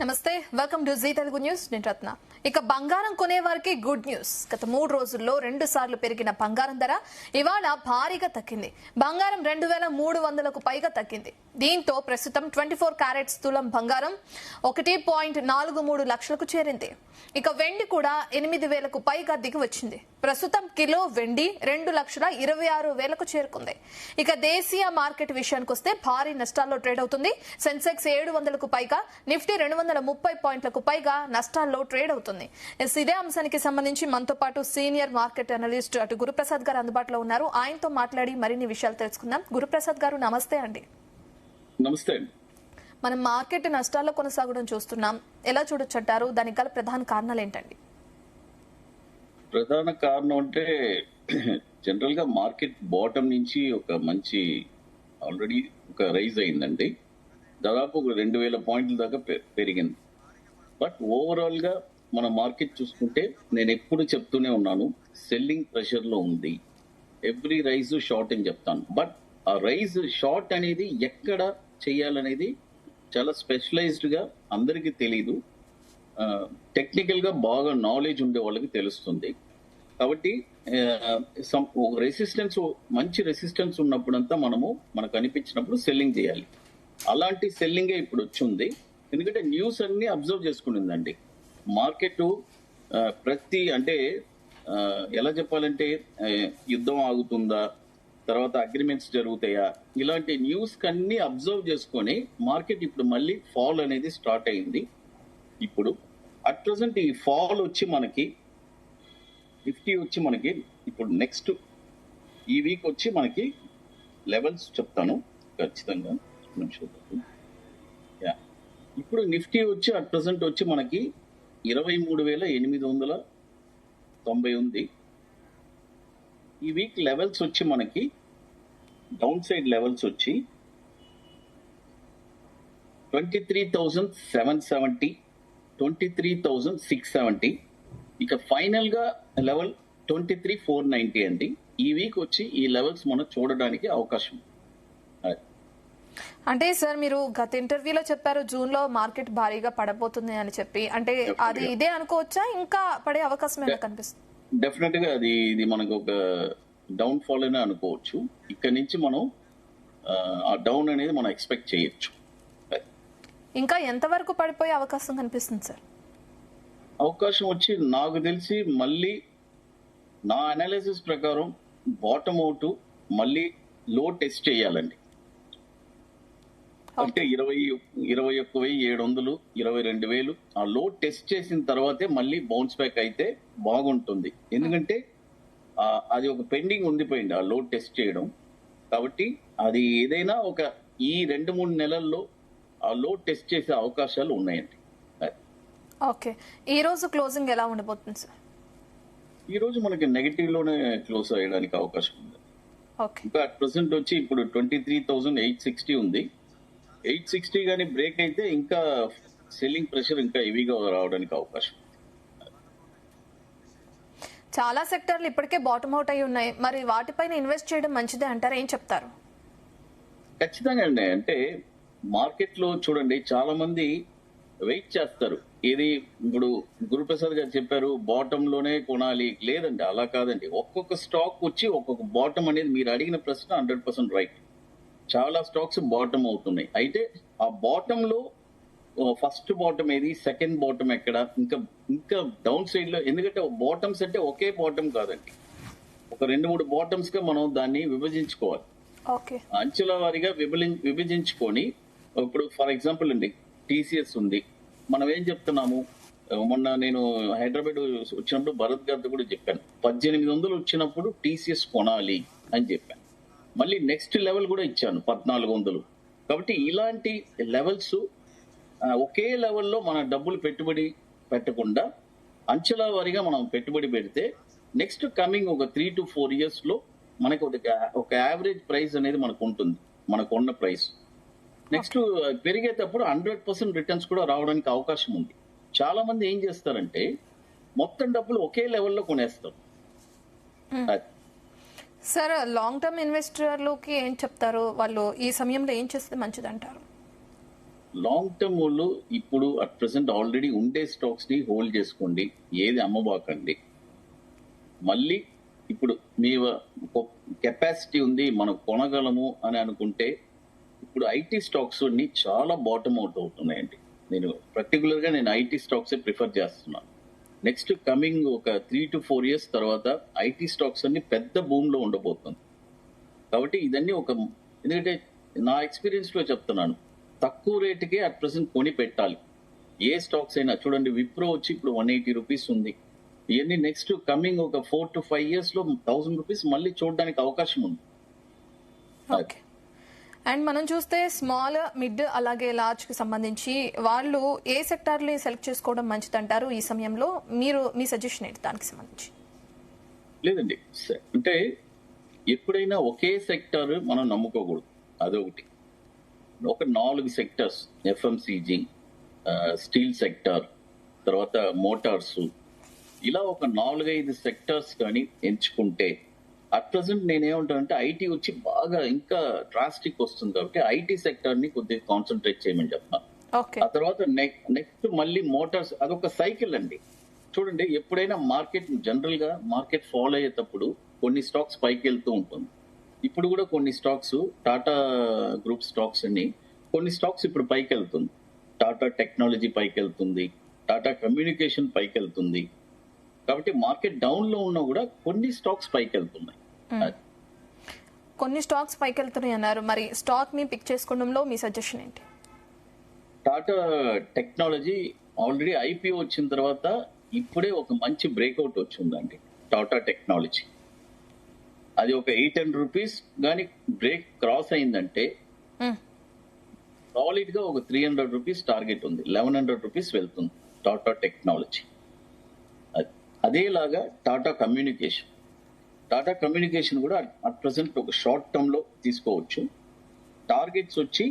నమస్తే, welcome to Zee Telugu news. నేను రత్న. ఇక బంగారం కొనే వారికి గుడ్ న్యూస్. గత 3 రోజుల్లో 2 సార్లు పెరిగిన బంగారం ధర ఇవాళ భారీగా తగ్గింది. బంగారం 2300కు పైగా తగ్గింది. దీంతో ప్రస్తుతం 24 క్యారెట్స్ తులం బంగారం 1.43 లక్షలకు చేరింది. ఇక వెండి కూడా 8000కు పైగా దిగి వచ్చింది. ప్రస్తుతం కిలో వెండి 2,26,000కు చేరుకుంది. ఇక దేశీయ మార్కెట్ విషయానికి వస్తే భారీ నష్టాల్లో ట్రేడ్ అవుతుంది. సెన్సెక్స్ 700కు పైగా, నిఫ్టీ 230 పాయింట్లకు పైగా నష్టాల్లో ట్రేడ్ అవుతుంది. ఇదే అంశానికి సంబంధించి మనతో పాటు సీనియర్ మార్కెట్ అనలిస్ట్ అటు గురుప్రసాద్ గారు అందుబాటులో ఉన్నారు. ఆయనతో మాట్లాడి మరిన్ని విషయాలు తెలుసుకుందాం. గురుప్రసాద్ గారు, నమస్తే అండి. నమస్తే. మనం మార్కెట్ నష్టాల్లో కొనసాగడం చూస్తున్నాం. ఎలా చూడొచ్చంటారు? దానికి గల ప్రధాన కారణాలు ఏంటండి? ప్రధాన కారణం అంటే జనరల్ గా మార్కెట్ బాటమ్ నుంచి ఒక మంచి ఆల్రెడీ ఒక రైజ్ అయిందండి. దాదాపు ఒక 2000 పాయింట్ల దాకా పెరిగింది. బట్ ఓవరాల్ గా మన మార్కెట్ చూసుకుంటే నేను ఎప్పుడు చెప్తూనే ఉన్నాను, సెల్లింగ్ ప్రెషర్ లో ఉంది. ఎవ్రీ రైజ్ షార్ట్ అని చెప్తాను. బట్ ఆ రైజ్ షార్ట్ అనేది ఎక్కడ చేయాలనేది చాలా స్పెషలైజ్డ్ గా అందరికీ తెలీదు. టెక్నికల్ గా బాగా నాలెడ్జ్ ఉండే వాళ్ళకి తెలుస్తుంది. కాబట్టి రెసిస్టెన్స్, మంచి రెసిస్టెన్స్ ఉన్నప్పుడంతా మనకు అనిపించినప్పుడు సెల్లింగ్ చేయాలి. అలాంటి సెల్లింగే ఇప్పుడు వచ్చింది. ఎందుకంటే న్యూస్ అన్ని అబ్జర్వ్ చేసుకునిందండి మార్కెట్. అంటే ఎలా చెప్పాలంటే యుద్ధం ఆగుతుందా, తర్వాత అగ్రిమెంట్స్ జరుగుతాయా, ఇలాంటి న్యూస్ కన్నీ అబ్జర్వ్ చేసుకొని మార్కెట్ ఇప్పుడు మళ్ళీ ఫాల్ అనేది స్టార్ట్ అయింది. ఇప్పుడు అట్ ప్రెసెంట్ ఈ ఫాల్ వచ్చి మనకి నిఫ్టీ వచ్చి మనకి ఇప్పుడు నెక్స్ట్ ఈ వీక్ వచ్చి మనకి లెవెల్స్ చెప్తాను ఖచ్చితంగా. ఇప్పుడు నిఫ్టీ వచ్చి అట్ ప్రెసెంట్ వచ్చి మనకి 23,890 ఉంది. ఈ వీక్ లెవెల్స్ వచ్చి మనకి డౌన్ సైడ్ లెవెల్స్ వచ్చి 23,770, 23,670. ఇక ఫైనల్ గా లెవెల్ 23,490 అండి. ఈ వీక్ వచ్చి ఈ లెవెల్స్ మనం చూడడానికి అవకాశం. అంటే సార్, మీరు గత ఇంటర్వ్యూలో చెప్పారు జూన్ లో మార్కెట్ భారీగా పడబోతుంది అని చెప్పి. అంటే అది ఇదే అనుకోవచ్చా? ఇంకా పడే అవకాశం ఏమైనా కనిపిస్తుంది? డెఫినెట్ గా ఇది మనకు ఒక డౌన్ ఫాల్ అనే అనుకోవచ్చు. ఇక్కడ నుంచి మనం ఆ డౌన్ అనేది మనం ఎక్స్పెక్ట్ చేయొచ్చు. ఇంకా ఎంత వరకు పడిపోయే అవకాశం కనిపిస్తుంది సార్? అవకాశం వచ్చి నాకు తెలిసి మళ్ళీ నా అనాలిసిస్ ప్రకారం బాటమ్ అవుట్ మళ్ళీ లో టెస్ట్ చేయాలండి. అంటే 21,700, 22,000 ఆ లో టెస్ట్ చేసిన తర్వాతే మళ్ళీ బౌన్స్ బ్యాక్ అయితే బాగుంటుంది. ఎందుకంటే అది ఒక పెండింగ్ ఉండిపోయింది ఆ లో టెస్ట్ చేయడం. కాబట్టి అది ఏదైనా ఒక ఈ 2-3 నెలల్లో ఆ లో టెస్ట్ చేసే అవకాశాలు ఉన్నాయండి. ఓకే, ఈ రోజు క్లోజింగ్ ఎలా ఉండబోతుంది సార్? ఈ రోజు మనకి నెగటివ్ లోనే క్లోజ్ అయ్యడానికి అవకాశం ఉంది. ఇంకా అట్ ప్రెసెంట్ వచ్చి ఇప్పుడు 23,860 ఉంది. 860 గానీ బ్రేక్ అయితే ఇంకా సెల్లింగ్ ప్రెషర్ ఇంకా హెవీగా రావడానికి అవకాశం. చాలా సెక్టర్లు ఇప్పటికే బాటమ్ అవుట్ అయి ఉన్నాయి. మరి వాటిపైన ఇన్వెస్ట్ చేయడం మంచిదే అంటారు? ఏం చెప్తారు? ఖచ్చితంగా అండి. అంటే మార్కెట్ లో చూడండి, చాలా మంది వెయిట్ చేస్తారు. ఇది ఇప్పుడు గురుప్రసాద్ గారు చెప్పారు బాటమ్ లోనే కొనాలి. లేదండి, అలా కాదండి. ఒక్కొక్క స్టాక్ వచ్చి ఒక్కొక్క బాటమ్ అనేది, మీరు అడిగిన ప్రశ్న 100% రైట్. చాలా స్టాక్స్ బాటమ్ అవుతున్నాయి. అయితే ఆ బాటమ్ లో ఫస్ట్ బాటమ్ ఏది, సెకండ్ బాటమ్ ఎక్కడ, ఇంకా డౌన్ సైడ్ లో. ఎందుకంటే బాటమ్స్ అంటే ఒకే బాటమ్ కాదండి, ఒక 2-3 బాటమ్స్ గా మనం దాన్ని విభజించుకోవాలి. అంచెల వారీగా విభజించుకొని, ఇప్పుడు ఫర్ ఎగ్జాంపుల్ అండి టీసీఎస్ ఉంది. మనం ఏం చెప్తున్నాము, మొన్న నేను హైదరాబాద్ వచ్చినప్పుడు భరత్ గారితో కూడా చెప్పాను, 1800 వచ్చినప్పుడు టీసీఎస్ కొనాలి అని చెప్పాను. మళ్ళీ నెక్స్ట్ లెవెల్ కూడా ఇచ్చాను 1400. కాబట్టి ఇలాంటి లెవెల్స్ ఒకే లెవెల్లో మన డబ్బులు పెట్టుబడి పెట్టకుండా అంచెల వారీగా మనం పెట్టుబడి పెడితే నెక్స్ట్ కమింగ్ ఒక 3 to 4 years లో మనకు ఒక యావరేజ్ ప్రైస్ అనేది మనకు ఉంటుంది, మనకు ఉన్న ప్రైస్. నెక్స్ట్ పెరిగేటప్పుడు 100% రిటర్న్స్ కూడా రావడానికి అవకాశం ఉంది. చాలా మంది ఏం చేస్తారంటే మొత్తం డబ్బులు ఒకే లెవెల్లో కొనేస్తారు. సార్, లాంగ్ టర్మ్ ఇన్వెస్టర్లకి ఏం చెప్తారు? వాళ్ళు ఈ సమయంలో ఏం చేస్తే మంచిది అంటారు? లాంగ్ టర్మ్ వాళ్ళు ఇప్పుడు అట్ ప్రెసెంట్ ఆల్రెడీ ఉండే స్టాక్స్ ని హోల్డ్ చేసుకోండి, ఏది అమ్మబాకండి. మళ్ళీ ఇప్పుడు మీ కెపాసిటీ ఉంది, మనం కొనగలము అని అనుకుంటే ఇప్పుడు ఐటీ స్టాక్స్ అన్ని చాలా బాటమ్ అవుట్ అవుతున్నాయండి. నేను పర్టికులర్ గా ఐటీ స్టాక్స్ ప్రిఫర్ చేస్తున్నాను. నెక్స్ట్ కమింగ్ ఒక 3 to 4 years తర్వాత ఐటీ స్టాక్స్ అన్ని పెద్ద భూమ్ లో ఉండబోతుంది. కాబట్టి ఇదన్నీ ఎందుకంటే నా ఎక్స్పీరియన్స్ లో చెప్తున్నాను, తక్కువ రేటుకే అట్ ప్రెసెంట్ కొని పెట్టాలి. ఏ స్టాక్స్ అయినా చూడండి, విప్రో వచ్చి ఇప్పుడు 180 రూపీస్ ఉంది. ఇవన్నీ నెక్స్ట్ కమింగ్ ఒక 4 to 5 years లో 1000 రూపీస్ మళ్ళీ చూడడానికి అవకాశం ఉంది. ఓకే. అండ్ మనం చూస్తే స్మాల్, మిడ్ అలాగే లార్జ్ కి సంబంధించి వాళ్ళు ఏ సెక్టార్ని సెలెక్ట్ చేసుకోవడం మంచిదంటారు ఈ సమయంలో? మీ సజెషన్ ఏంటి దానికి సంబంధించి? లేదండి, అంటే ఎప్పుడైనా ఒకే సెక్టర్ మనం నమ్ముకోకూడదు. అదొకటి. ఒక 4 సెక్టర్స్, ఎఫ్ఎంసీజీ, స్టీల్ సెక్టర్, తర్వాత మోటార్స్, ఇలా ఒక 4-5 సెక్టర్స్ కానీ ఎంచుకుంటే అట్ ప్రెసెంట్ నేనేమంటానంటే ఐటీ వచ్చి బాగా ఇంకా డ్రాస్టిక్ వస్తుంది కాబట్టి ఐటీ సెక్టర్ ని కొద్దిగా కాన్సన్ట్రేట్ చేయమని చెప్తాను. ఆ తర్వాత నెక్స్ట్ మళ్ళీ మోటార్స్, అదొక సైకిల్ అండి. చూడండి, ఎప్పుడైనా మార్కెట్ జనరల్ గా మార్కెట్ ఫాలో అయ్యేటప్పుడు కొన్ని స్టాక్స్ పైకి వెళ్తూ ఉంటుంది. ఇప్పుడు కూడా కొన్ని స్టాక్స్, టాటా గ్రూప్ స్టాక్స్ అన్ని కొన్ని స్టాక్స్ ఇప్పుడు పైకి వెళ్తుంది. టాటా టెక్నాలజీ పైకి వెళ్తుంది, టాటా కమ్యూనికేషన్ పైకి వెళ్తుంది. కాబట్టి మార్కెట్ డౌన్ లో ఉన్నా కూడా కొన్ని స్టాక్స్ పైకి వెళ్తున్నాయి. కొన్ని స్టాక్స్ పైకి వెళ్తున్నాయి అన్నారు, మరి స్టాక్ ని పిక్ చేసుకోవడంలో మీ సజెషన్ ఏంటి? టాటా టెక్నాలజీ ఆల్రెడీ ఐపీఓ వచ్చిన తర్వాత ఇప్పుడే ఒక మంచి బ్రేక్అవుట్ వచ్చిందండి. టాటా టెక్నాలజీ అది ఒక 800 రూపీస్ కానీ బ్రేక్ క్రాస్ అయిందంటే సాలిడ్ గా ఒక 300 రూపీస్ టార్గెట్ ఉంది. 1100 రూపీస్ వెళ్తుంది టాటా టెక్నాలజీ. అదేలాగా టాటా కమ్యూనికేషన్ కూడా అట్ ప్రెసెంట్ ఒక షార్ట్ టర్మ్ లో తీసుకోవచ్చు. టార్గెట్స్ వచ్చి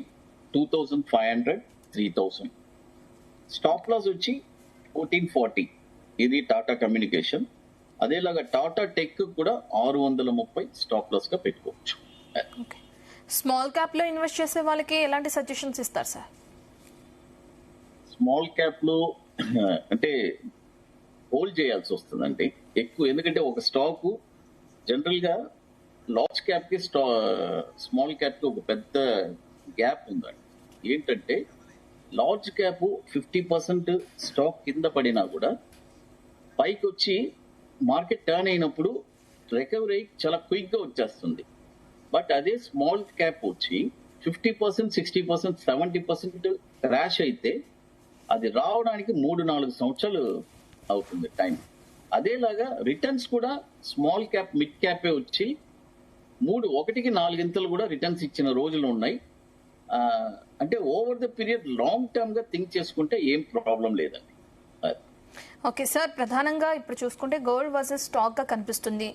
2500, 3000. స్టాప్ లాస్ వచ్చి 1440. ఇది టాటా కమ్యూనికేషన్. అదేలాగా టాటా టెక్ కూడా 630 స్టాప్ లాస్ గా పెట్టుకోవచ్చు. స్మాల్ క్యాప్ లో ఇన్వెస్ట్ చేసే వాళ్ళకి ఎలాంటి సజెషన్స్ ఇస్తారు సార్? స్మాల్ క్యాప్ లో అంటే హోల్డ్ చేయాల్సి వస్తుందండి ఎక్కువ. ఎందుకంటే ఒక స్టాక్ జనరల్ గా లార్జ్ క్యాప్ కి స్మాల్ క్యాప్ కి ఒక పెద్ద గ్యాప్ ఉందండి. ఏంటంటే లార్జ్ క్యాప్ 50% స్టాక్ కింద పడినా కూడా పైకి వచ్చి మార్కెట్ టర్న్ అయినప్పుడు రికవరీ చాలా క్విక్ గా వచ్చేస్తుంది. బట్ అదే స్మాల్ క్యాప్ వచ్చి 50%, 60%, 70% క్రాష్ అయితే అది రావడానికి 3-4 సంవత్సరాలు అవుతుంది టైం. అదేలాగా రిటర్న్స్ కూడా స్మాల్ క్యాప్, మిడ్ క్యాపే వచ్చి 1కి 4 కూడా రిటర్న్స్ ఇచ్చిన రోజులు ఉన్నాయి. అంటే over the period long term గా థింక్ చేసుకుంటే ఏం ప్రాబ్లం లేదండి. ఓకే సార్, ప్రధానంగా ఇప్పుడు చూసుకుంటే గోల్డ్ వర్సెస్ స్టాక్ గా కనిపిస్తుంది.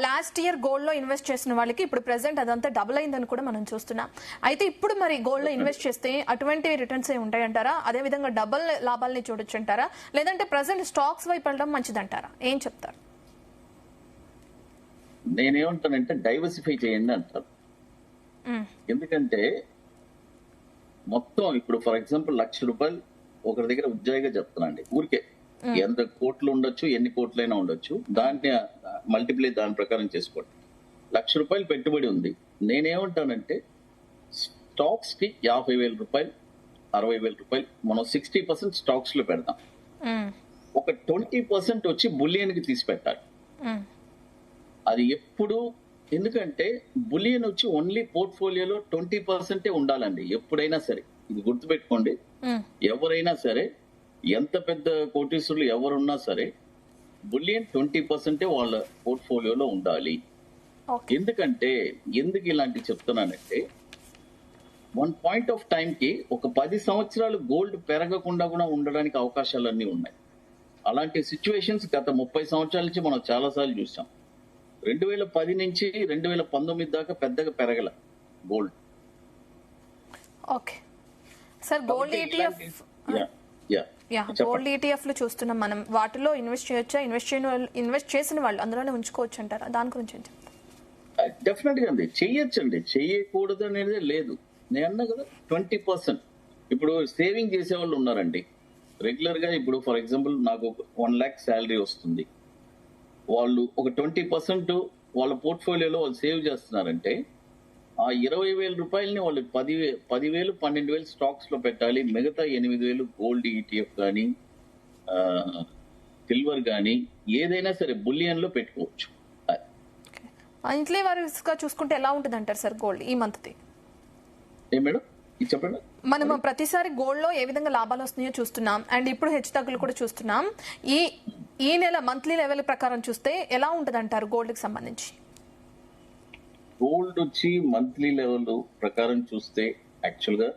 లాస్ట్ ఇయర్ గోల్డ్ లో ఇన్వెస్ట్ చేసిన వాళ్ళకి ఇప్పుడు ప్రెసెంట్ అదంతా డబుల్ అయిందని కూడా మనం చూస్తున్నాం. అయితే ఇప్పుడు మరి గోల్డ్ లో ఇన్వెస్ట్ చేస్తే అటువంటి రిటర్న్స్ ఉంటాయంటారా? అదే విధంగా డబుల్ లాభాలని చూడొచ్చు అంటారా? లేదంటే ప్రెసెంట్ స్టాక్స్ వైపు వెళ్ళడం మంచిదంటారా? ఏం చెప్తారు? నేనేమంటానంటే డైవర్సిఫై చేయండి అంటారు. ఎందుకంటే మొత్తం ఇప్పుడు ఫర్ ఎగ్జాంపుల్ 1,00,000 రూపాయలు ఒకరి దగ్గర ఉద్యోగిగా చెప్తున్నాండి, ఊరికే ఎంత కోట్లు ఉండొచ్చు, ఎన్ని కోట్లైనా ఉండొచ్చు, దాన్ని మల్టిప్లై దాని ప్రకారం చేసుకోండి. 1,00,000 రూపాయలు పెట్టుబడి ఉంది. నేనేమంటానంటే స్టాక్స్ కి 50,000 రూపాయలు, 60,000 రూపాయలు మనం 60% స్టాక్స్ లో పెడదాం. ఒక 20% వచ్చి బులియన్ కి తీసి పెట్టాలి. అది ఎప్పుడు, ఎందుకంటే బులియన్ వచ్చి ఓన్లీ పోర్ట్ఫోలియోలో 20% ఉండాలండి ఎప్పుడైనా సరే. ఇది గుర్తుపెట్టుకోండి. ఎవరైనా సరే, ఎంత పెద్ద కోటీశ్వరులు ఎవరున్నా సరే, బులియన్ 20% వాళ్ళ పోర్ట్ఫోలియోలో ఉండాలి. ఎందుకంటే ఎందుకు ఇలాంటివి చెప్తున్నానంటే, 1 పాయింట్ ఆఫ్ టైం కి ఒక 10 సంవత్సరాలు గోల్డ్ పెరగకుండా కూడా ఉండడానికి అవకాశాలన్నీ ఉన్నాయి. అలాంటి సిచ్యువేషన్స్ గత 30 సంవత్సరాల నుంచి మనం చాలా సార్లు చూసాం. 2010 నుంచి 2019 దాకా పెద్దగా పెరగల gold. Okay sir, gold ETF gold ETF లో చూస్తున్నాం మనం. వాటిలో ఇన్వెస్ట్ చేయొచ్చా? ఇన్వెస్ట్ చేసిన వాళ్ళు అందులోనే ఉంచుకోవచ్చు అంటారా? దాని గురించి డెఫినెట్ గా అండి చెయ్యొచ్చండి, చెయ్యకూడదు అనేది లేదు. నేను అన్నా కదా 20%. ఇప్పుడు సేవింగ్ చేసే వాళ్ళు ఉన్నారండి. రెగ్యులర్ గా ఇప్పుడు ఫర్ ఎగ్జాంపుల్ నాకు 1 lakh శాలరీ వస్తుంది. వాళ్ళు ఒక 20% వాళ్ళ పోర్ట్ఫోలియోలో వాళ్ళు సేవ్ చేస్తున్నారంటే ఆ 20,000 రూపాయలని వాళ్ళు 10,000 12,000 స్టాక్స్ లో పెట్టాలి. మిగతా 8,000 గోల్డ్ ఈటీఎఫ్ కానీ సిల్వర్ కానీ ఏదైనా సరే బులియన్ లో పెట్టుకోవచ్చు. మంత్లీ వైస్ గా చూసుకుంటే ఎలా ఉంటుంది అంటారు సార్ గోల్డ్ ఈ మంత్? ఏ మేడం ఇది చెప్పండి. మనం ప్రతిసారి గోల్డ్ లో ఏ విధంగా లాభాలు వస్తున్నాయో చూస్తున్నాం, అండ్ ఇప్పుడు హెచ్చుతగ్గులు కూడా చూస్తున్నాం. ఈ ఈ నెల మంత్లీ లెవెల్ ప్రకారం చూస్తే ఎలా ఉంటుంది అంటారు గోల్డ్ కి సంబంధించి? గోల్డ్ వచ్చి మంత్లీ లెవెల్ ప్రకారం చూస్తే యాక్చువల్ గా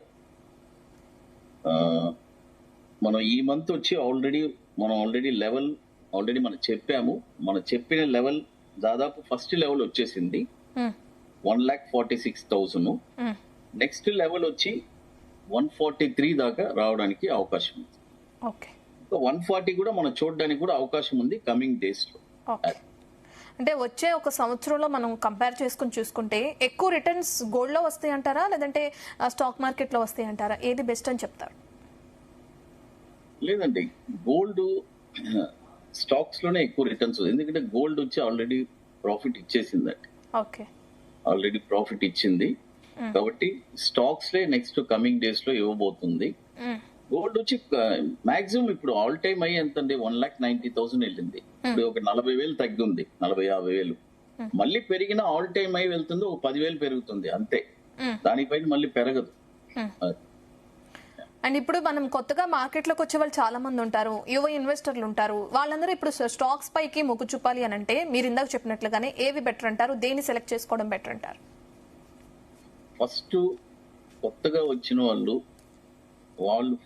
మనం ఈ మంత్ వచ్చి ఆల్రెడీ లెవెల్ మనం చెప్పాము. మనం చెప్పిన లెవెల్ దాదాపు ఫస్ట్ లెవెల్ వచ్చేసింది 1,46,000. నెక్స్ట్ లెవెల్ వచ్చి 143 దాకా రావడానికి అవకాశం ఉంది. ఓకే, 140 కూడా మనం చూడడానికి కూడా అవకాశం ఉంది కమింగ్ డేస్ లో. అంటే వచ్చే ఒక సంవత్సరంలో మనం కంపేర్ చేసుకుని చూసుకుంటే ఎక్కువ రిటర్న్స్ గోల్డ్ లో వస్తాయి అంటారా, లేదంటే స్టాక్ మార్కెట్ లో వస్తాయి అంటారా? ఏది బెస్ట్ అని చెప్తారు? లేదండి, గోల్డ్ స్టాక్స్ లోనే ఎక్కువ రిటర్న్స్, ఎందుకంటే గోల్డ్ వచ్చి ఆల్రెడీ ప్రాఫిట్ ఇచ్చేసిందండి. ఓకే, ఆల్రెడీ ప్రాఫిట్ ఇచ్చింది కాబట్టి స్టాక్స్ లే నెక్స్ట్ కమింగ్ డేస్ లో ఇవ్వబోతుంది. గోల్డ్ వచ్చి మాక్సిమం ఇప్పుడు ఆల్ టైమ్ అయ్యి ఎంతండి 1,90,000 వెళ్ళింది. ఇప్పుడు ఒక 40,000 తగ్గింది, 40,000-50,000. మళ్ళీ పెరిగిన ఆల్ టైమ్ అయి వెళ్తుంది, ఒక 10,000 పెరుగుతుంది అంతే, దానిపైన మళ్ళీ పెరగదు. అండ్ ఇప్పుడు మనం కొత్తగా మార్కెట్ లోకి వచ్చే వాళ్ళు చాలా మంది ఉంటారు, యువ ఇన్వెస్టర్లు ఉంటారు. వాళ్ళందరూ ఇప్పుడు స్టాక్స్ పైకి మొగ్గు చూపాలి అని అంటే మీరు ఇందాక చెప్పినట్లుగానే ఏవి బెటర్ అంటారు? దేన్ని సెలెక్ట్ చేసుకోవడం బెటర్ అంటారు? ఫస్ట్ కొత్తగా వచ్చిన వాళ్ళు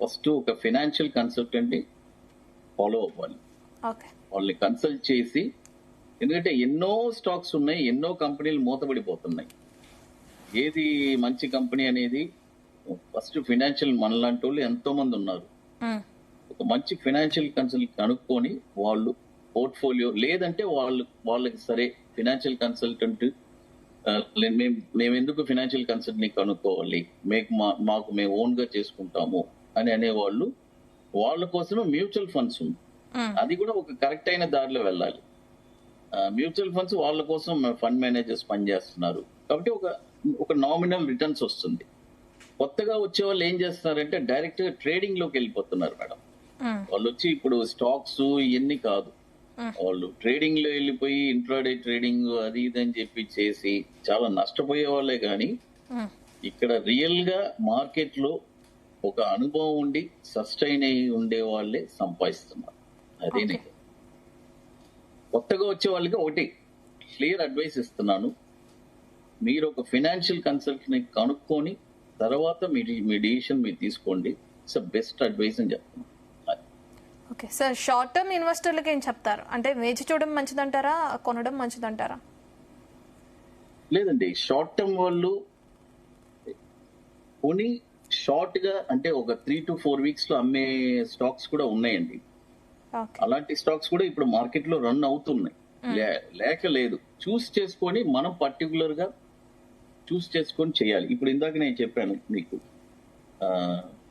ఫస్ట్ ఒక ఫైనాన్షియల్ కన్సల్టెంట్ ని ఫాలో అవ్వాలి. వాళ్ళని కన్సల్ట్ చేసి, ఎందుకంటే ఎన్నో స్టాక్స్ ఉన్నాయి, ఎన్నో కంపెనీలు మూతపడిపోతున్నాయి. ఏది మంచి కంపెనీ అనేది ఫస్ట్ ఫైనాన్షియల్ మనలాంటి వాళ్ళు ఎంతో మంది ఉన్నారు. ఒక మంచి ఫైనాన్షియల్ కన్సల్ట్ కనుక్కొని వాళ్ళు పోర్ట్ఫోలియో, లేదంటే వాళ్ళకి సరే ఫైనాన్షియల్ కన్సల్టెంట్ మేము ఎందుకు ఫైనాన్షియల్ కన్సల్ట్ ని కనుక్కోవాలి, మాకు మేము ఓన్ గా చేసుకుంటాము అని అనేవాళ్ళు, వాళ్ళ కోసం మ్యూచువల్ ఫండ్స్ ఉంది. అది కూడా ఒక కరెక్ట్ అయిన దారిలో వెళ్ళాలి. మ్యూచువల్ ఫండ్స్ వాళ్ళ కోసం ఫండ్ మేనేజర్స్ పనిచేస్తున్నారు కాబట్టి ఒక నామినల్ రిటర్న్స్ వస్తుంది. కొత్తగా వచ్చే వాళ్ళు ఏం చేస్తున్నారంటే డైరెక్ట్ గా ట్రేడింగ్ లోకి వెళ్ళిపోతున్నారు మేడం. వాళ్ళు వచ్చి ఇప్పుడు స్టాక్స్ ఇవన్నీ కాదు, వాళ్ళు ట్రేడింగ్ లో వెళ్ళిపోయి ఇంట్రాడే ట్రేడింగ్ అది ఇది అని చెప్పి చేసి చాలా నష్టపోయే వాళ్ళే. కానీ ఇక్కడ రియల్ గా మార్కెట్ లో ఒక అనుభవం ఉండి సస్టైన్ అయి ఉండే వాళ్ళే సంపాదిస్తున్నారు. అదే కొత్తగా వచ్చే వాళ్ళకి ఒకటి క్లియర్ అడ్వైస్ ఇస్తున్నాను, మీరు ఒక ఫైనాన్షియల్ కన్సల్ట్ ని కనుక్కొని తర్వాత మీ డిసిషన్ మీరు తీసుకోండి. ఇట్స్ బెస్ట్ అడ్వైస్ అని చెప్తున్నాను. ఓకే సార్, షార్ట్ టర్మ్ ఇన్వెస్టర్లకి ఏం చెప్తారు? అంటే వేచి చూడడం మంచిదంటారా, కొనడం మంచిదంటారా? లేదండి, షార్ట్ టర్మ్ వాళ్ళు కొని షార్ట్ గా అంటే ఒక 3 to 4 weeks లో అమ్మే స్టాక్స్ కూడా ఉన్నాయండి. అలాంటి స్టాక్స్ కూడా ఇప్పుడు మార్కెట్ లో రన్ అవుతున్నాయి, లేక లేదు. చూస్ చేసుకొని మనం పర్టికులర్ గా చూస్ చేసుకొని చేయాలి. ఇప్పుడు ఇందాక నేను చెప్పాను మీకు,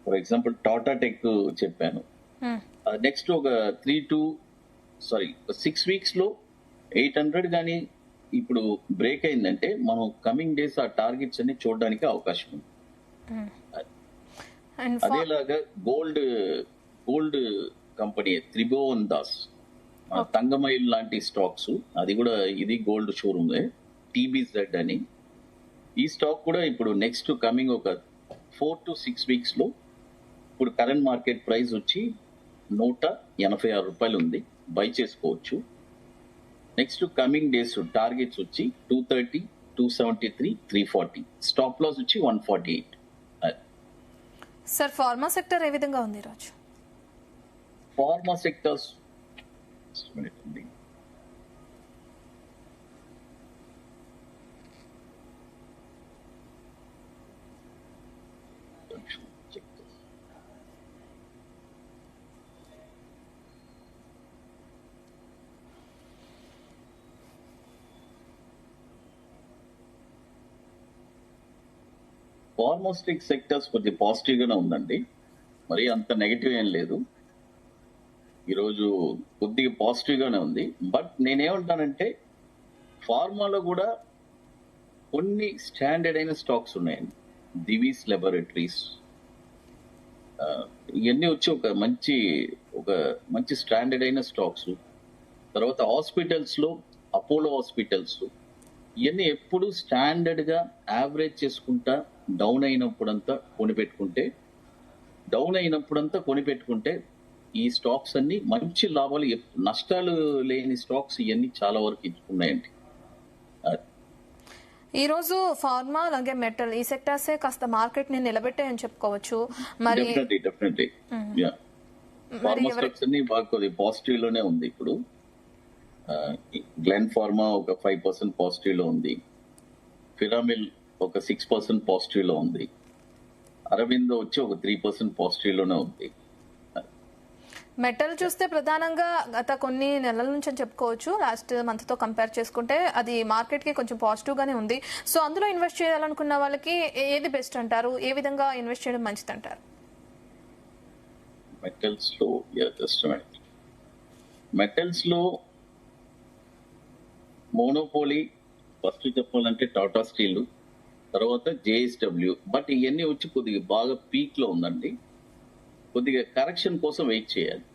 ఫర్ ఎగ్జాంపుల్ టాటా టెక్ చెప్పాను. నెక్స్ట్ ఒక 6 weeks లో 800 కానీ ఇప్పుడు బ్రేక్ అయిందంటే మనం కమింగ్ డేస్ ఆ టార్గెట్స్ అన్ని చూడడానికి అవకాశం ఉంది. అదేలాగా గోల్డ్ కంపెనీ త్రిభువన్ దాస్, తంగమైల్ లాంటి స్టాక్స్, అది కూడా ఇది గోల్డ్ షోరూమ్ TBZ అని. ఈ స్టాక్ కూడా ఇప్పుడు నెక్స్ట్ కమింగ్ ఒక 4 to 6 weeks లో ఇప్పుడు కరెంట్ మార్కెట్ ప్రైస్ వచ్చి 186 రూపాయలు ఉంది, బై చేసుకోవచ్చు. నెక్స్ట్ కమింగ్ డేస్ టార్గెట్స్ వచ్చి 230, 273, 340, స్టాప్ లాస్ వచ్చి 148. సార్ ఫార్మా సెక్టర్ ఏ విధంగా ఉంది ఈరోజు? ఫార్మా సెక్టర్స్ ఫార్మాస్టిక్ సెక్టర్స్ కొద్దిగా పాజిటివ్ గానే ఉందండి, మరి అంత నెగిటివ్ ఏం లేదు. ఈరోజు కొద్దిగా పాజిటివ్ గానే ఉంది. బట్ నేనేమంటానంటే ఫార్మాలో కూడా కొన్ని స్టాండర్డ్ అయిన స్టాక్స్ ఉన్నాయండి. దివీస్ లాబొరేటరీస్ ఇవన్నీ వచ్చి ఒక మంచి స్టాండర్డ్ అయిన స్టాక్స్. తర్వాత హాస్పిటల్స్ లో అపోలో హాస్పిటల్స్ ఇవన్నీ ఎప్పుడు స్టాండర్డ్ గా యావరేజ్ చేసుకుంటా డౌన్ అయినప్పుడంతా కొనిపెట్టుకుంటే ఈ స్టాక్స్ అన్ని మంచి లాభాలు, నష్టాలు లేని స్టాక్స్ ఇవన్నీ చాలా వరకు ఉన్నాయండి. ఈ రోజు ఫార్మా అలాగే మెటల్ ఈ సెక్టార్సే కాస్త మార్కెట్ ని నిలబెట్టాయని చెప్పుకోవచ్చు. మరి డెఫినెట్లీ ఫార్మా స్టాక్స్ అన్ని బాగా పాజిటివ్ లోనే ఉంది. ఇప్పుడు గ్లెన్ ఫార్మా ఒక 5% పాజిటివ్ లో ఉంది, ఫిరామిల్ ఒక 6% పాజిటివ్ లో ఉంది, అరవిందో వచ్చి ఒక 3% పాజిటివ్ లోనే ఉంది. మెటల్ చూస్తే ప్రధానంగా గత కొన్ని నెలల నుంచి అని చెప్పుకోవచ్చు, లాస్ట్ మంత్ తో కంపేర్ చేసుకుంటే అది మార్కెట్ కి కొంచెం పాజిటివ్ గానే ఉంది. సో అందులో ఇన్వెస్ట్ చేయాలనుకున్న వాళ్ళకి ఏది బెస్ట్ అంటారు, ఏ విధంగా ఇన్వెస్ట్ చేయడం మంచిది అంటారు? మెటల్స్ లో మోనోపోలీ ఫస్ట్ చెప్పాలంటే టాటా స్టీల్, తర్వాత జేఎస్డబ్ల్యూ. బట్ ఇవన్నీ వచ్చి కొద్దిగా బాగా పీక్ లో ఉందండి. కొద్దిగా కరెక్షన్ కోసం వెయిట్ చేయాలి.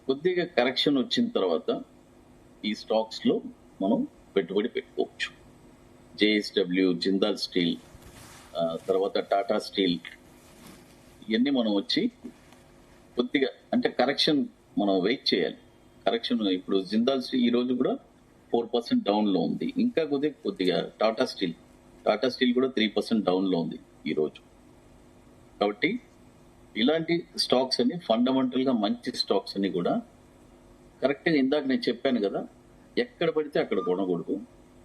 కొద్దిగా కరెక్షన్ వచ్చిన తర్వాత ఈ స్టాక్స్ లో మనం పెట్టుబడి పెట్టుకోవచ్చు. జేఎస్డబ్ల్యూ, జిందాల్ స్టీల్, తర్వాత టాటా స్టీల్ ఇవన్నీ మనం వచ్చి కొద్దిగా అంటే కరెక్షన్ మనం వెయిట్ చేయాలి. కరెక్షన్ ఇప్పుడు జిందాల్ స్టీల్ ఈ రోజు కూడా 4% డౌన్ లో ఉంది. ఇంకా కొద్దిగా టాటా స్టీల్ కూడా 3% డౌన్ లో ఉంది ఈ రోజు. కాబట్టి ఇలాంటి స్టాక్స్ అన్ని ఫండమెంటల్ గా మంచి స్టాక్స్ అన్ని కూడా కరెక్ట్ గా ఇందాక నేను చెప్పాను కదా, ఎక్కడ పడితే అక్కడ కొనకూడదు.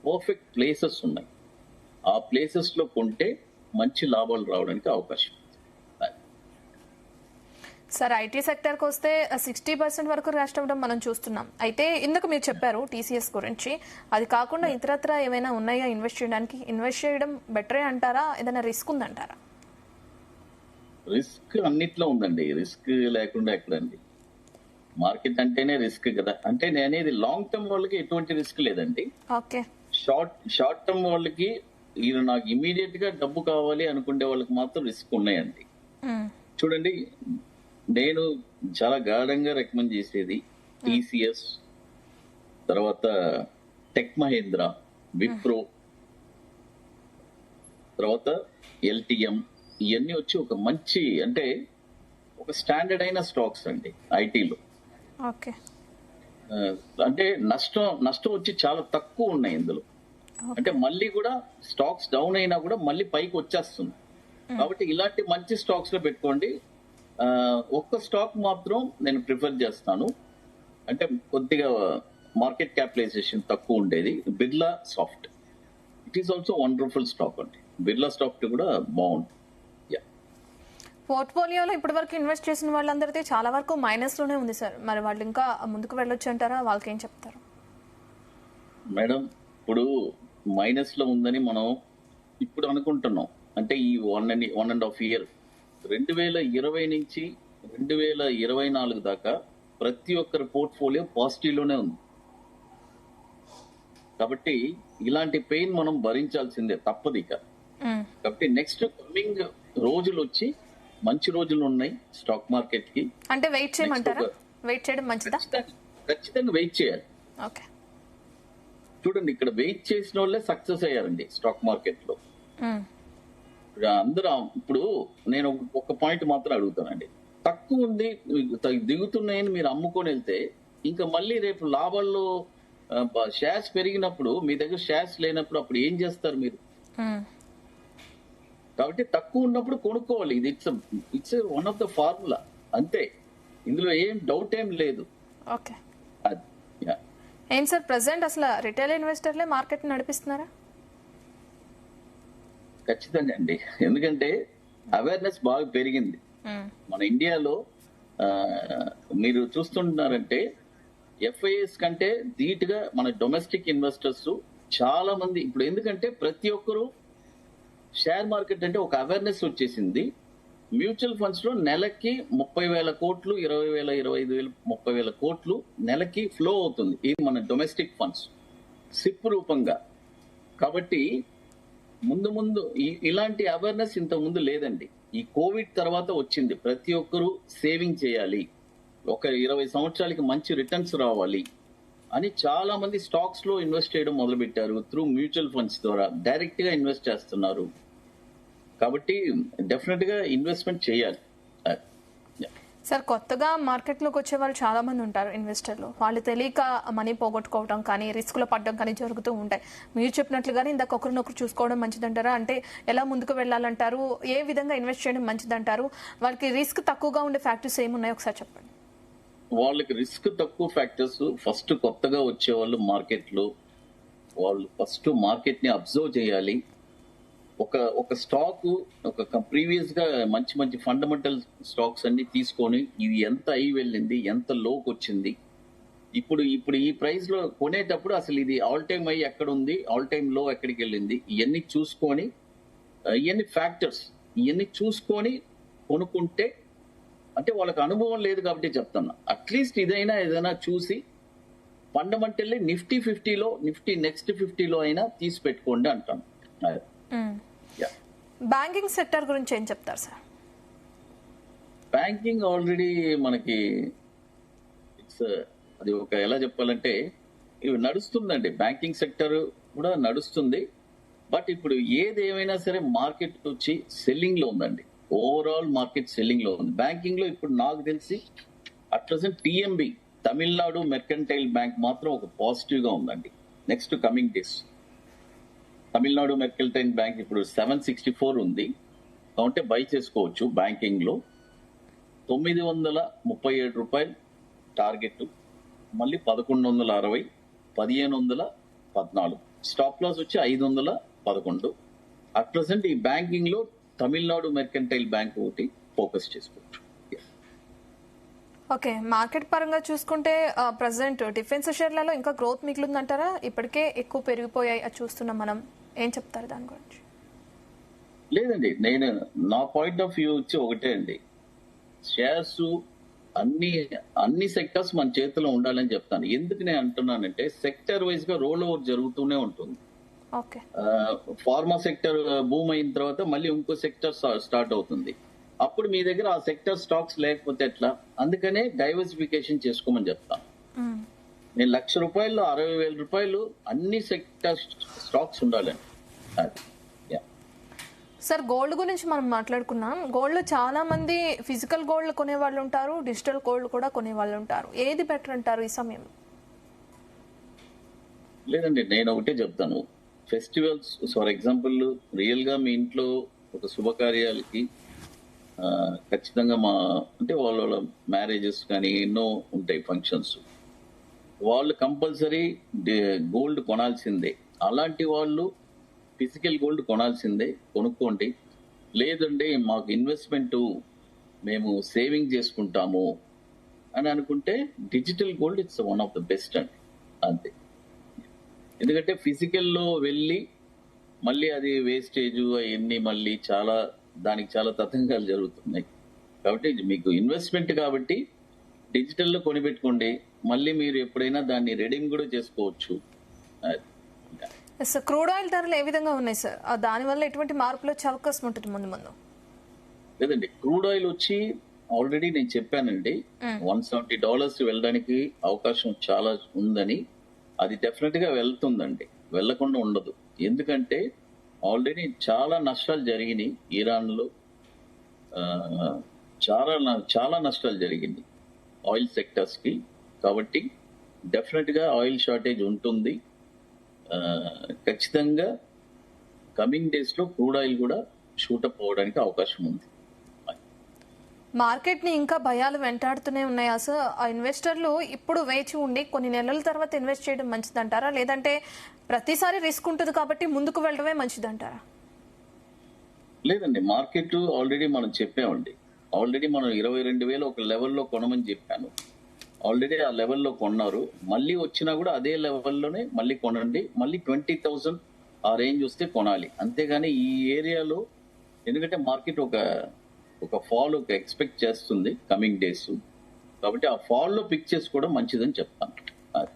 పర్ఫెక్ట్ ప్లేసెస్ ఉన్నాయి, ఆ ప్లేసెస్ లో కొంటే మంచి లాభాలు రావడానికి అవకాశం ఉంది. సార్, ఐటీ సెక్టర్ కి వస్తే 60% వరకు ర్యాష్ అవ్వడం మనం చూస్తున్నాం. అయితే ఇందుకు మీరు చెప్పారు టీసీఎస్ గురించి, అది కాకుండా ఇతరత్ర ఏమైనా ఉన్నాయా ఇన్వెస్ట్ చేయడానికి? ఇన్వెస్ట్ చేయడం బెటరే అంటారా, ఏదైనా రిస్క్ ఉందంటారా? రిస్క్ అన్నిట్లో ఉందండి, రిస్క్ లేకుండా ఎక్కడండి. మార్కెట్ అంటేనే రిస్క్ కదా. అంటే నేను అనేది లాంగ్ టర్మ్ వాళ్ళకి ఎటువంటి రిస్క్ లేదండి. ఓకే, షార్ట్ టర్మ్ వాళ్ళకి ఇది నాకు ఇమీడియట్ గా డబ్బు కావాలి అనుకునే వాళ్ళకి మాత్రం రిస్క్ ఉన్నాయండి. చూడండి, నేను చాలా గాఢంగా రికమెండ్ చేసేది టీసీఎస్, తర్వాత టెక్ మహేంద్ర, విప్రో, తర్వాత ఎల్టీఎం. ఇవన్నీ వచ్చి ఒక మంచి అంటే ఒక స్టాండర్డ్ అయిన స్టాక్స్ అండి ఐటీలో. ఓకే, అంటే నష్టం వచ్చి చాలా తక్కువ ఉన్నాయి ఇందులో. అంటే మళ్ళీ కూడా స్టాక్స్ డౌన్ అయినా కూడా మళ్ళీ పైకి వచ్చేస్తుంది. కాబట్టి ఇలాంటి మంచి స్టాక్స్ లో పెట్టుకోండి. ఒక్క స్టాక్ మాత్రం నేను ప్రిఫర్ చేస్తాను, అంటే కొద్దిగా మార్కెట్ క్యాపిటలైజేషన్ తక్కువ ఉండేది, Birla soft. It is also wonderful stock అండి. బిర్లా సాఫ్ట్ కూడా బాగుంది. పోర్ట్ఫోలియోలో ఇప్పటి వరకు ఇన్వెస్ట్ చేసిన వాళ్ళందరికీ చాలా వరకు మైనస్ లోనే ఉంది సార్. మరి వాళ్ళు ఇంకా ముందుకు వెళ్ళొచ్చు అంటారా? వాళ్ళకి ఏం చెప్తారు? మేడం, ఇప్పుడు మైనస్ లో ఉందని మనం ఇప్పుడు అనుకుంటున్నాం. అంటే ఈ 1.5 year 2020 నుంచి 2024 దాకా ప్రతి ఒక్కరి పోర్ట్ఫోలియో పాజిటివ్ లోనే ఉంది. కాబట్టి ఇలాంటి పెయిన్ మనం భరించాల్సిందే, తప్పదు ఇక. కాబట్టి నెక్స్ట్ కమింగ్ రోజులు వచ్చి మంచి రోజులు ఉన్నాయి స్టాక్ మార్కెట్ కి. అంటే వెయిట్ చేయమంటారా? వెయిట్ చేయడం మంచిదా? ఖచ్చితంగా వెయిట్ చేయాలి. ఓకే, చూడండి, ఇక్కడ వెయిట్ చేసిన వాళ్ళే సక్సెస్ అయ్యారండి స్టాక్ మార్కెట్ లో. అందరూ ఇప్పుడు నేను ఒక పాయింట్ మాత్రం అడుగుతానండి, తక్కువ ఉంది దిగుతున్నాయని మీరు అమ్ముకొని వెళ్తే ఇంకా మళ్ళీ రేపు లాభాల్లో షేర్స్ పెరిగినప్పుడు మీ దగ్గర షేర్స్ లేనప్పుడు అప్పుడు ఏం చేస్తారు మీరు? కాబట్టి తక్కువ ఉన్నప్పుడు కొనుక్కోవాలి. ఇది it's one of the formula, అంతే. ఇందులో ఏం డౌట్ ఏం లేదు. ఓకే, ఏం సార్ ప్రెసెంట్ అసలు రిటైల్ ఇన్వెస్టర్లే మార్కెట్ నడిపిస్తున్నారా? ఖచ్చితంగా అండి, ఎందుకంటే అవేర్నెస్ బాగా పెరిగింది మన ఇండియాలో. మీరు చూస్తున్నారంటే ఎఫ్ఐఎస్ కంటే ధీటుగా మన డొమెస్టిక్ ఇన్వెస్టర్స్ చాలా మంది ఇప్పుడు, ఎందుకంటే ప్రతి ఒక్కరు షేర్ మార్కెట్ అంటే ఒక అవేర్నెస్ వచ్చేసింది. మ్యూచువల్ ఫండ్స్ లో నెలకి 30,000 కోట్లు, 20,000, 25,000, 30,000 కోట్లు నెలకి ఫ్లో అవుతుంది. ఇది మన డొమెస్టిక్ ఫండ్స్ సిప్ రూపంగా. కాబట్టి ముందు ఇలాంటి అవేర్నెస్ ఇంత ముందు లేదండి. ఈ కోవిడ్ తర్వాత వచ్చింది. ప్రతి ఒక్కరూ సేవింగ్ చేయాలి, ఒక 20 సంవత్సరాలకి మంచి రిటర్న్స్ రావాలి అని చాలా మంది స్టాక్స్ లో ఇన్వెస్ట్ చేయడం మొదలు పెట్టారు. త్రూ మ్యూచువల్ ఫండ్స్ ద్వారా డైరెక్ట్ గా ఇన్వెస్ట్ చేస్తున్నారు. కాబట్టి డెఫినెట్ గా ఇన్వెస్ట్మెంట్ చేయాలి. సార్, కొత్తగా మార్కెట్లోకి వచ్చే వాళ్ళు చాలా మంది ఉంటారు, ఇన్వెస్టర్లు. వాళ్ళు తెలియక మనీ పోగొట్టుకోవడం కానీ, రిస్క్లో పడడం కానీ జరుగుతూ ఉంటాయి. మీరు చెప్పినట్లుగానే ఇందాక ఒకరినొకరు చూసుకోవడం మంచిదంటారా? అంటే ఎలా ముందుకు వెళ్ళాలంటారు? ఏ విధంగా ఇన్వెస్ట్ చేయడం మంచిదంటారు? వాళ్ళకి రిస్క్ తక్కువగా ఉండే ఫ్యాక్టర్స్ ఏమున్నాయో ఒకసారి చెప్పండి. వాళ్ళకి రిస్క్ తక్కువ ఫ్యాక్టర్స్, ఫస్ట్ కొత్తగా వచ్చే వాళ్ళు మార్కెట్ లో వాళ్ళు ఫస్ట్ మార్కెట్ ని అబ్జర్వ్ చేయాలి. ఒక స్టాక్ ఒక ప్రీవియస్ గా మంచి ఫండమెంటల్ స్టాక్స్ అన్ని తీసుకొని ఇవి ఎంత అయి వెళ్ళింది, ఎంత లోకి వచ్చింది, ఇప్పుడు ఈ ప్రైస్ లో కొనేటప్పుడు అసలు ఇది ఆల్ టైమ్ హై ఎక్కడ ఉంది, ఆల్ టైమ్ లో ఎక్కడికి వెళ్ళింది, ఇవన్నీ చూసుకొని, ఇవన్నీ ఫ్యాక్టర్స్ ఇవన్నీ చూసుకొని కొనుక్కుంటే, అంటే వాళ్ళకి అనుభవం లేదు కాబట్టి చెప్తున్నా, అట్లీస్ట్ ఏదైనా చూసి ఫండమెంటల్లీ నిఫ్టీ 50లో, నిఫ్టీ నెక్స్ట్ 50లో అయినా తీసి పెట్టుకోండి అంటాను. బ్యాంకింగ్ సెక్టర్ గురించి ఏం చెప్తారు సార్? బ్యాంకింగ్ ఆల్రెడీ మనకి అది ఒక ఎలా చెప్పాలంటే ఇవి నడుస్తుందండి. బ్యాంకింగ్ సెక్టర్ కూడా నడుస్తుంది. బట్ ఇప్పుడు ఏమైనా సరే మార్కెట్ వచ్చి సెల్లింగ్ లో ఉందండి. ఓవరాల్ మార్కెట్ సెల్లింగ్ లో ఉంది. బ్యాంకింగ్ లో ఇప్పుడు నాకు తెలిసి at present TMB, Tamil Nadu Mercantile Bank మాత్రం ఒక పాజిటివ్ గా ఉందండి. Next coming days Tamil Nadu Mercantile Bank ఇప్పుడు 764 ఉంది కాబట్టి బై చేసుకోవచ్చు. బ్యాంకింగ్ లో 937 రూపాయలు టార్గెట్, మళ్ళీ 1160, 1514, స్టాప్ లాస్ వచ్చి 511. అట్ ప్రెసెంట్ ఈ బ్యాంకింగ్ లో తమిళనాడు మెర్కంటైల్ బ్యాంక్ ఒకటి ఫోకస్ చేసుకోవచ్చు. ఓకే, మార్కెట్ పరంగా చూసుకుంటే ప్రెసెంట్ డిఫెన్స్ షేర్లలో ఇంకా గ్రోత్ మిగిలిందంటారా? ఇప్పటికే ఎక్కువ పెరిగిపోయాయి, అది చూస్తున్నాం మనం. ఏం చెప్తారు దాని గురించి? లేదండి, నా పాయింట్ ఆఫ్ వ్యూ వచ్చి ఒకటే అండి. షేర్స్ అన్ని సెక్టర్స్ మన చేతిలో ఉండాలని చెప్తాను. ఎందుకు నేను అంటున్నానంటే సెక్టర్ వైజ్ గా రోల్ ఓవర్ జరుగుతూనే ఉంటుంది. ఫార్మా సెక్టర్ బూమ్ అయిన తర్వాత మళ్ళీ ఇంకో సెక్టర్ స్టార్ట్ అవుతుంది. అప్పుడు మీ దగ్గర ఆ సెక్టర్ స్టాక్స్ లేకపోతే ఎట్లా? అందుకనే డైవర్సిఫికేషన్ చేసుకోమని చెప్తాను. నేను ₹1,00,000 ₹60,000 అన్ని సెక్టర్ స్టాక్స్ ఉండాలండి. సార్, గోల్డ్ గురించి మనం మాట్లాడుకున్నాం. గోల్డ్ చాలా మంది ఫిజికల్ గోల్డ్ కొనే వాళ్ళు ఉంటారు, డిజిటల్ గోల్డ్ కూడా కొనే వాళ్ళు ఉంటారు. ఏది బెటర్ అంటారు ఈ సమయంలో? లేదండి, నేను ఒకటే చెప్తాను. ఫెస్టివల్స్ ఫర్ ఎగ్జాంపుల్ రియల్ గా మీ ఇంట్లో ఒక శుభకార్యాలకి ఖచ్చితంగా అంటే వాళ్ళ మ్యారేజెస్ కానీ ఎన్నో ఉంటాయి ఫంక్షన్స్, వాళ్ళు కంపల్సరీ గోల్డ్ కొనాల్సిందే. అలాంటి వాళ్ళు ఫిజికల్ గోల్డ్ కొనాల్సిందే, కొనుక్కోండి. లేదండి మాకు ఇన్వెస్ట్మెంట్ మేము సేవింగ్ చేసుకుంటాము అని అనుకుంటే digital gold it's one of the best అండి. అంతే. ఎందుకంటే ఫిజికల్ లో వెళ్ళి మళ్ళీ అది వేస్టేజ్ అవన్నీ మళ్ళీ దానికి చాలా తతంగాలు జరుగుతున్నాయి. కాబట్టి మీకు ఇన్వెస్ట్మెంట్ కాబట్టి డిజిటల్లో కొనిపెట్టుకోండి, మళ్ళీ మీరు ఎప్పుడైనా దాన్ని రెడీమ్ కూడా చేసుకోవచ్చు. క్రూడ్ ఆయిల్ ధరలు ఏ విధంగా ఉన్నాయి సార్? దానివల్ల ఎటువంటి మార్పులు వచ్చే అవకాశం ఉంటుంది ముందు? లేదండి, క్రూడ్ ఆయిల్ వచ్చి ఆల్రెడీ నేను చెప్పానండి, $170 వెళ్ళడానికి అవకాశం చాలా ఉందని. అది డెఫినెట్ గా వెళ్తుందండి, వెళ్లకుండా ఉండదు. ఎందుకంటే ఆల్రెడీ చాలా నష్టాలు జరిగినాయి ఇరాన్ లో, చాలా నష్టాలు జరిగింది ఆయిల్ సెక్టర్స్ కి. కాబట్టి డెఫినెట్ గా ఆయిల్ షార్టేజ్ ఉంటుంది. ఖచ్చితంగా కమింగ్ డేస్ లో క్రూడ్ ఆయిల్ కూడా షూటప్ అవ్వడానికి అవకాశం ఉంది. మార్కెట్ ని ఇంకా భయాలు వెంటాడుతూనే ఉన్నాయా సార్? ఆ ఇన్వెస్టర్లు ఇప్పుడు వేచి ఉండి కొన్ని నెలల తర్వాత ఇన్వెస్ట్ చేయడం మంచిదంటారా, లేదంటే ప్రతిసారి రిస్క్ ఉంటుంది కాబట్టి ముందుకు వెళ్ళడమే మంచిదంటారా? లేదండి, మార్కెట్ ఆల్రెడీ మనం చెప్పామండి. ఆల్రెడీ మనం 22,000 ఒక లెవెల్లో కొనమని చెప్పాను. ఆల్రెడీ ఆ లెవెల్లో కొన్నారు. మళ్ళీ వచ్చినా కూడా అదే లెవెల్లోనే మళ్ళీ కొనండి. మళ్ళీ 20,000 ఆ రేంజ్ వస్తే కొనాలి. అంతేగాని ఈ ఏరియాలో ఎందుకంటే మార్కెట్ ఒక ఫాల్ ఎక్స్పెక్ట్ చేస్తుంది కమింగ్ డేస్, కాబట్టి ఆ ఫాల్ లో పిక్ చేసుకోవడం మంచిదని చెప్తాను. అది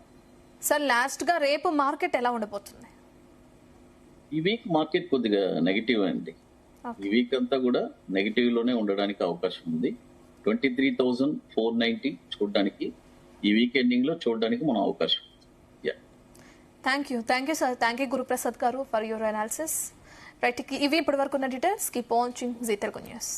సార్ లాస్ట్ గా రేపు మార్కెట్ ఎలా ఉండబోతుంది? ఈ వీక్ మార్కెట్ కొద్దిగా నెగిటివ్ అండి. Okay. ఈ వీక్ అంతా కూడా నెగిటివ్ లోనే ఉండడానికి అవకాశం ఉంది. 23,490 చూడడానికి ఈ వీక్ ఎండింగ్ లో చూడడానికి మనం అవకాశం. Thank you sir. Thank you Guruprasad గారు ఫర్ యువర్ అనాలిసిస్. రైట్, ఇవి ఇప్పటి వరకు ఉన్న details. Keep watching Zee Telugu news.